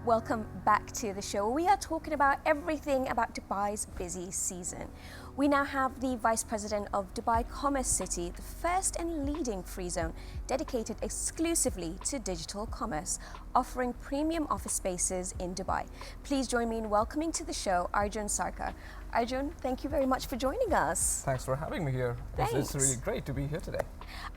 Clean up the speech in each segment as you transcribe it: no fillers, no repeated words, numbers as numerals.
Welcome back to the show. We are talking about everything about Dubai's busy season. We now have the Vice President of Dubai CommerCity, the first and leading free zone dedicated exclusively to digital commerce, offering premium office spaces in Dubai. Please join me in welcoming to the show Arjun Sarkar. Arjun, thank you very much for joining us. Thanks for having me here. It's really great to be here today.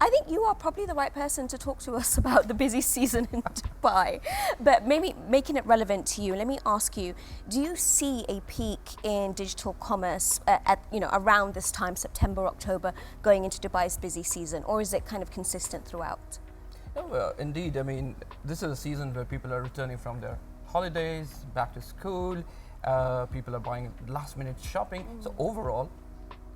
I think you are probably the right person to talk to us about the busy season in Dubai. But maybe making it relevant to you, let me ask you, do you see a peak in digital commerce around this time, September, October, going into Dubai's busy season, or is it kind of consistent throughout? No, indeed. I mean, this is a season where people are returning from their holidays, back to school. People are buying last-minute shopping. So overall,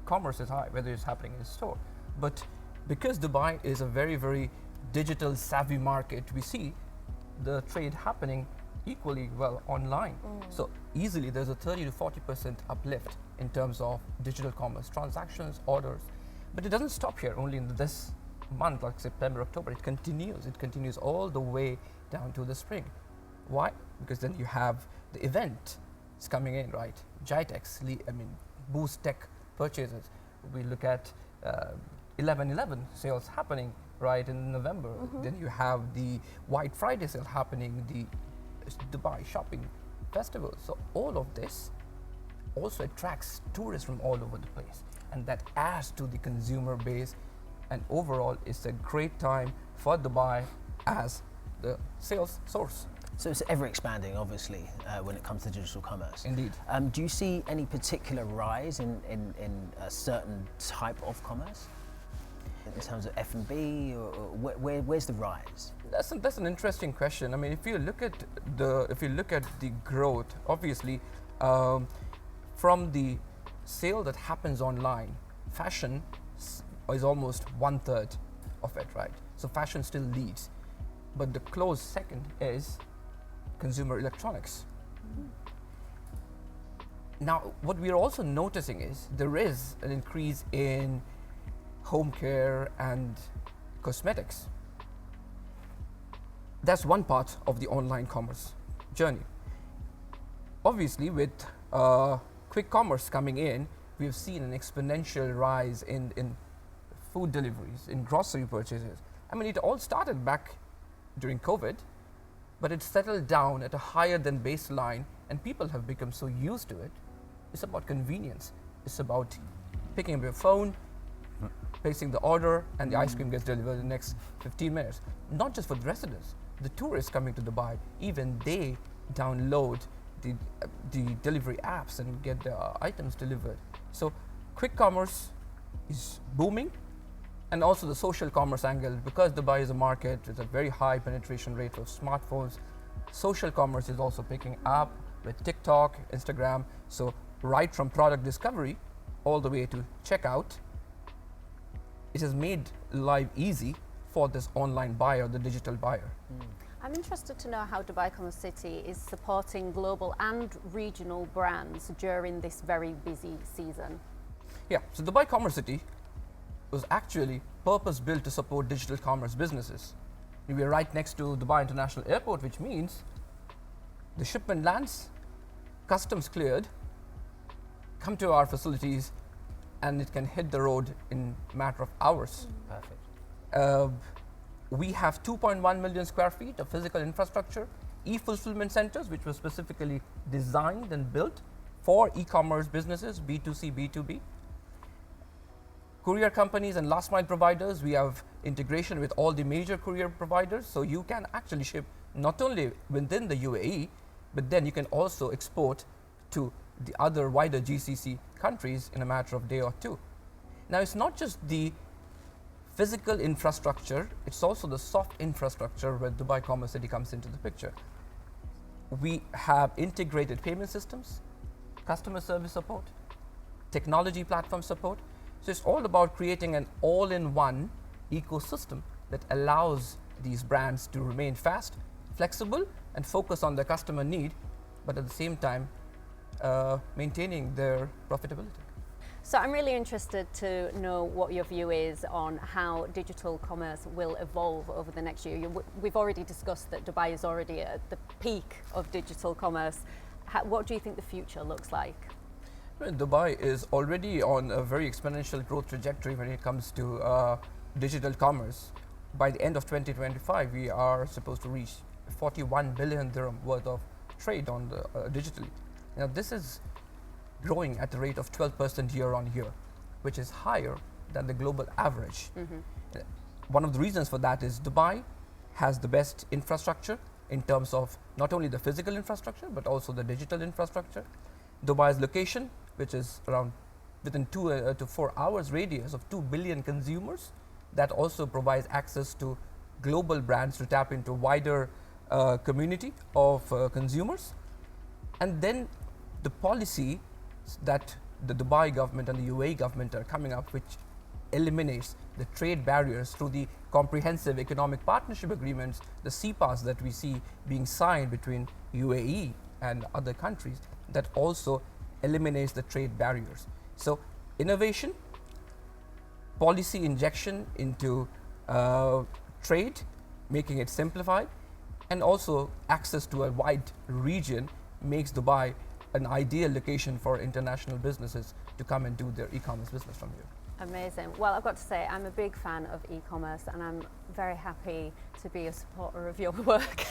commerce is high, whether it's happening in store. But because Dubai is a very, very digital savvy market, we see the trade happening equally well online. So easily there's a 30 to 40% uplift in terms of digital commerce, transactions, orders. But it doesn't stop here only in this month, like September, October. It continues all the way down to the spring. Why? Because then you have the event is coming in, right? GITEX, Boost Tech purchases. We look at 11/11 sales happening right in November. Then you have the White Friday sale happening, the Dubai Shopping Festival. So all of this also attracts tourists from all over the place, and that adds to the consumer base. And overall, it's a great time for Dubai as the sales source. So it's ever expanding, obviously, when it comes to digital commerce. Indeed. Do you see any particular rise in a certain type of commerce? In terms of F&B, or where's the rise? That's an interesting question. I mean, if you look at the growth, obviously, from the sale that happens online, fashion is almost 1/3 of it, right? So fashion still leads, but the close second is consumer electronics. Now, what we're also noticing is there is an increase in home care and cosmetics. That's one part of the online commerce journey. Obviously, with quick commerce coming in, we've seen an exponential rise in food deliveries, in grocery purchases. I mean, it all started back during COVID, but it settled down at a higher than baseline, and people have become so used to it. It's about convenience. It's about picking up your phone, placing the order, and the ice cream gets delivered in the next 15 minutes. Not just for the residents, the tourists coming to Dubai, even they download the delivery apps and get their items delivered. So quick commerce is booming, and also the social commerce angle. Because Dubai is a market with a very high penetration rate of smartphones, social commerce is also picking up with TikTok, Instagram. So right from product discovery all the way to checkout, it has made life easy for this online buyer, the digital buyer. I'm interested to know how Dubai CommerCity is supporting global and regional brands during this very busy season. Yeah, so Dubai CommerCity was actually purpose-built to support digital commerce businesses. We are right next to Dubai International Airport, which means the shipment lands, customs cleared, come to our facilities, and it can hit the road in a matter of hours. Perfect. We have 2.1 million square feet of physical infrastructure, e-fulfillment centers, which were specifically designed and built for e-commerce businesses, B2C, B2B. Courier companies and last mile providers, we have integration with all the major courier providers, so you can actually ship not only within the UAE, but then you can also export to the other wider GCC countries in a matter of a day or two. Now, it's not just the physical infrastructure, it's also the soft infrastructure where Dubai CommerCity comes into the picture. We have integrated payment systems, customer service support, technology platform support. So it's all about creating an all-in-one ecosystem that allows these brands to remain fast, flexible, and focus on their customer need, but at the same time, maintaining their profitability. So I'm really interested to know what your view is on how digital commerce will evolve over the next year. We've already discussed that Dubai is already at the peak of digital commerce. What do you think the future looks like? Well, Dubai is already on a very exponential growth trajectory when it comes to digital commerce. By the end of 2025, we are supposed to reach 41 billion dirham worth of trade on the digitally. Now, this is growing at the rate of 12% year on year, which is higher than the global average. One of the reasons for that is Dubai has the best infrastructure in terms of not only the physical infrastructure, but also the digital infrastructure. Dubai's location, which is around within 2 to 4 hours radius of 2 billion consumers, that also provides access to global brands to tap into wider community of consumers. And then the policy that the Dubai government and the UAE government are coming up, which eliminates the trade barriers through the comprehensive economic partnership agreements, the CPAs that we see being signed between UAE and other countries, that also eliminates the trade barriers. So innovation, policy injection into trade, making it simplified, and also access to a wide region makes Dubai an ideal location for international businesses to come and do their e-commerce business from here. Amazing. Well, I've got to say, I'm a big fan of e-commerce, and I'm very happy to be a supporter of your work.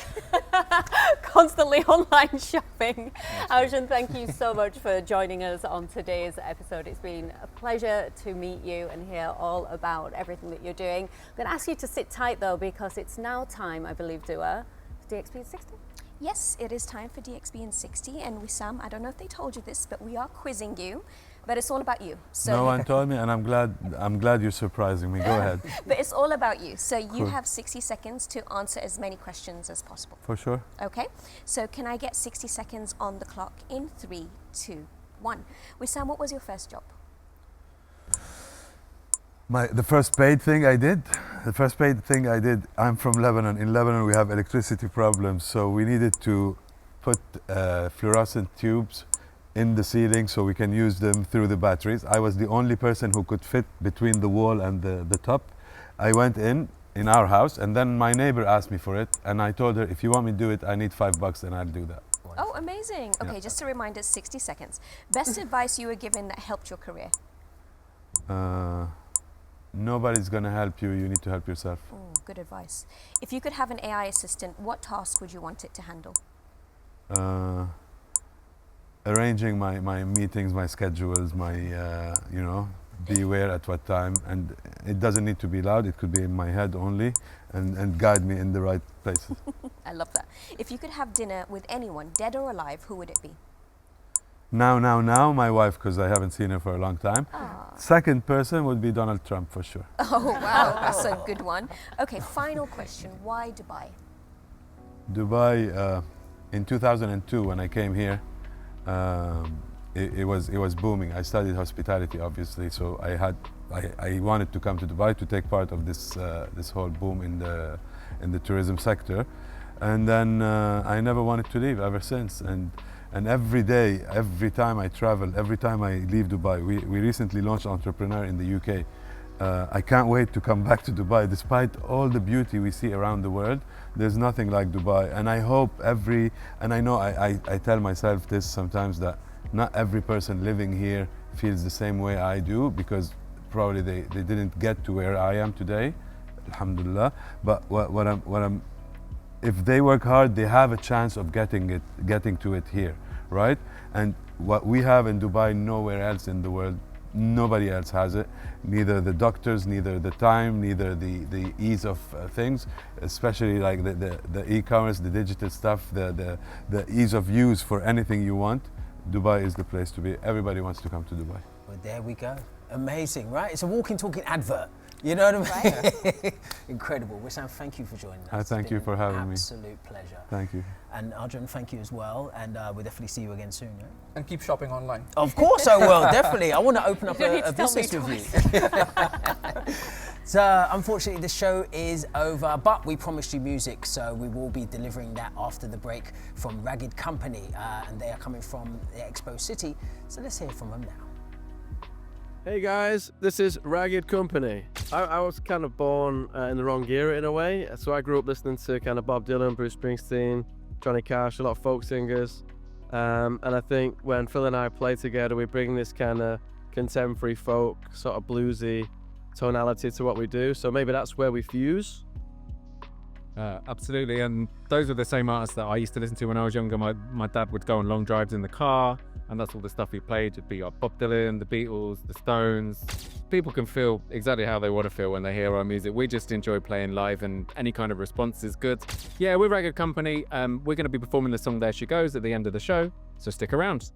Constantly online shopping. Arjun, thank you so much for joining us on today's episode. It's been a pleasure to meet you and hear all about everything that you're doing. I'm going to ask you to sit tight though, because it's now time, I believe, Dua, for DXP 60. Yes, it is time for DXB in 60, and Wissam, I don't know if they told you this, but we are quizzing you, but it's all about you. So no one told me, and I'm glad you're surprising me. Go ahead. But it's all about you. So you Cool. have 60 seconds to answer as many questions as possible. For sure. Okay, so can I get 60 seconds on the clock in 3, 2, 1. Wissam, what was your first job? The first paid thing I did, I'm from Lebanon. In Lebanon, we have electricity problems, so we needed to put fluorescent tubes in the ceiling so we can use them through the batteries. I was the only person who could fit between the wall and the top. I went in our house, and then my neighbor asked me for it, and I told her, if you want me to do it, I need $5 and I'll do that. Oh, amazing. Okay, just a reminder, 60 seconds. Best advice you were given that helped your career? Nobody's gonna help you, you need to help yourself. Oh, good advice. If you could have an AI assistant, what task would you want it to handle? Arranging my meetings, my schedules, be where at what time, and it doesn't need to be loud, it could be in my head only, and guide me in the right places. I love that. If you could have dinner with anyone, dead or alive, who would it be? Now, my wife, because I haven't seen her for a long time. Second person would be Donald Trump, for sure. Oh, wow, that's a good one. Okay, final question. Why Dubai? Dubai, in 2002, when I came here, it was booming. I studied hospitality, obviously, so I wanted to come to Dubai to take part of this whole boom in the tourism sector, and then I never wanted to leave ever since. And every day, every time I travel, every time I leave Dubai, we recently launched Entrepreneur in the UK. I can't wait to come back to Dubai. Despite all the beauty we see around the world, there's nothing like Dubai. And I hope and I know I tell myself this sometimes, that not every person living here feels the same way I do, because probably they didn't get to where I am today, alhamdulillah. But if they work hard, they have a chance of getting to it here, right? And what we have in Dubai, nowhere else in the world, nobody else has it. Neither the doctors, neither the time, neither the ease of things, especially like the e-commerce, the digital stuff, the ease of use for anything you want. Dubai is the place to be. Everybody wants to come to Dubai. Well, there we go. Amazing, right? It's a walking, talking advert. You know what I mean? Right. Incredible. Wissam, thank you for joining us. Thank you for having me. Absolute pleasure. Thank you. And Arjun, thank you as well. And we'll definitely see you again soon. Yeah? And keep shopping online. Of course I will, definitely. I want to open up You don't need a to tell me business with you. So unfortunately the show is over, but we promised you music, so we will be delivering that after the break from Ragged Company, and they are coming from the Expo City. So let's hear from them now. Hey guys, this is Ragged Company. I was kind of born in the wrong era in a way, so I grew up listening to kind of Bob Dylan, Bruce Springsteen, Johnny Cash, a lot of folk singers, and I think when Phil and I play together, we bring this kind of contemporary folk, sort of bluesy tonality to what we do, so maybe that's where we fuse. Absolutely, and those were the same artists that I used to listen to when I was younger. My dad would go on long drives in the car, and that's all the stuff he played. It'd be Bob Dylan, the Beatles, the Stones. People can feel exactly how they want to feel when they hear our music. We just enjoy playing live, and any kind of response is good. Yeah, we're Ragged Company. We're going to be performing the song There She Goes at the end of the show, so stick around.